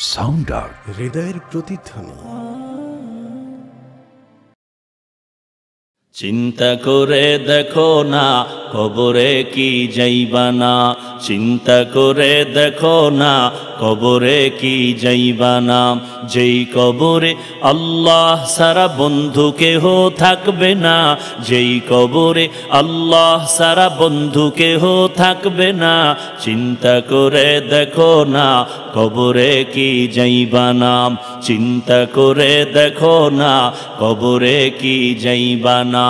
Sound out, হৃদয়ের প্রতিধ্বনি। চিন্তা করে দেখো না কবরে কি যাইবা না, চিন্তা করে দেখো না কবরে কি যাইবা না। যেই কবরে আল্লাহ সারা বন্ধু কেহ থাকবে না, যেই কবরে আল্লাহ সারা বন্ধু কেহ থাকবে না। চিন্তা করে দেখো না কবরে কি যাইবা না, চিন্তা করে দেখো না কবরে কি যাইবা না।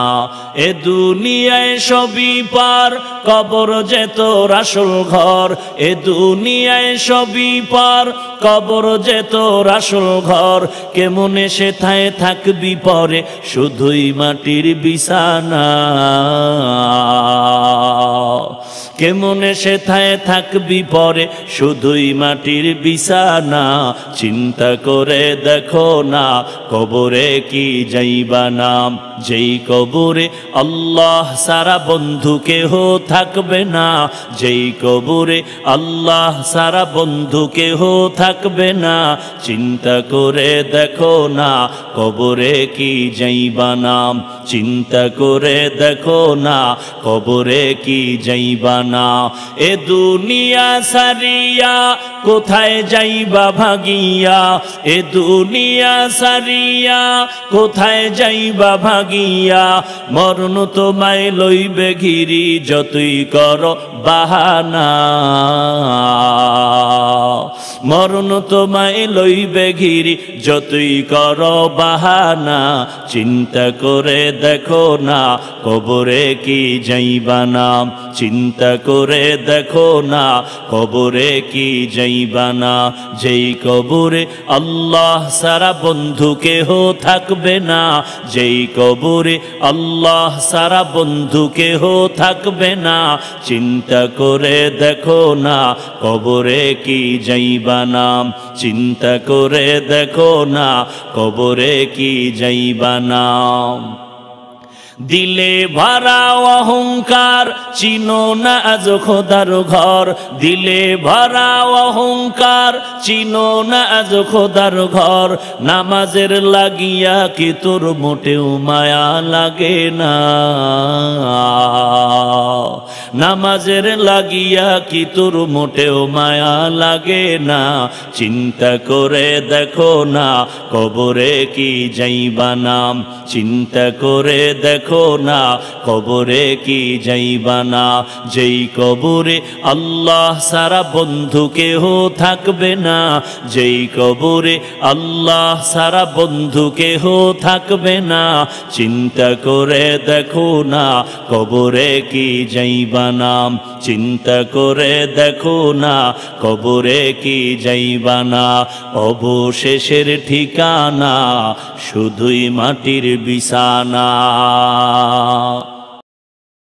এ দুনিয়ায় সবই পার, কবর যে তোর আসল ঘর। এ দুনিয়ায় সবই পার, কবর যে তোর আসল ঘর। কেমনে সেথায় থাকবি পরে, শুধুই মাটির বিছানা। কেমনে সেথায় থাকবি পরে, শুধুই মাটির বিছানা। চিন্তা করে দেখো না কবরে কি যাইবা না, যেই কবরে আল্লাহ সারা বন্ধু কেহ থাকবে না, যেই কবরে আল্লাহ সারা বন্ধু কেহ থাকবে না। চিন্তা করে দেখো না কবরে কি যাইবা না, চিন্তা করে দেখো না কবরে কি যাইবা না। এ দুনিয়া সারিয়া কোথায় যাইবা ভাগিয়া, এ দুনিয়া সারিয়া কোথায় যাইবা ভাগিয়া। মরণ তোমায় লইবে ঘিরি, যতই করো বাহানা। মরণ তোমায় লইবে ঘিরি, যতই করো বাহানা। চিন্তা করে দেখো না কবরে কি যাইবা না, চিন্তা করে দেখো না কবরে কি যাইবা না। যেই কবরে আল্লাহ সারা বন্ধু কেহ থাকবে না, যেই কবরে আল্লাহ সারা বন্ধু কেহ থাকবে না। চিন্তা করে দেখো না কবরে কি যাইবা না, চিন্তা করে দেখো না কবরে কি যাইবা না। দিলে ভরা অহংকার, চিনো না আজ খোদার ঘর। দিলে ভরা অহংকার, চিনো না আজ খোদার ঘর। নামাজের লাগিয়া কি তোর মোটেও মায়া লাগে না, নামাজের লাগিয়া কি তোর মোটেও মায়া লাগে না। চিন্তা করে দেখো না কবরে কি যাইবা না, চিন্তা করে দেখো না কবরে কি যাইবা না। যেই কবরে আল্লাহ সারা বন্ধু কেহ থাকবে না, যেই কবরে আল্লাহ সারা বন্ধু কেহ থাকবে না। চিন্তা করে দেখো না কবরে কি যাইবা না, চিন্তা করে দেখো না কবরে কি যাইবা না। অবশেষের ঠিকানা শুধুই মাটির বিছানা।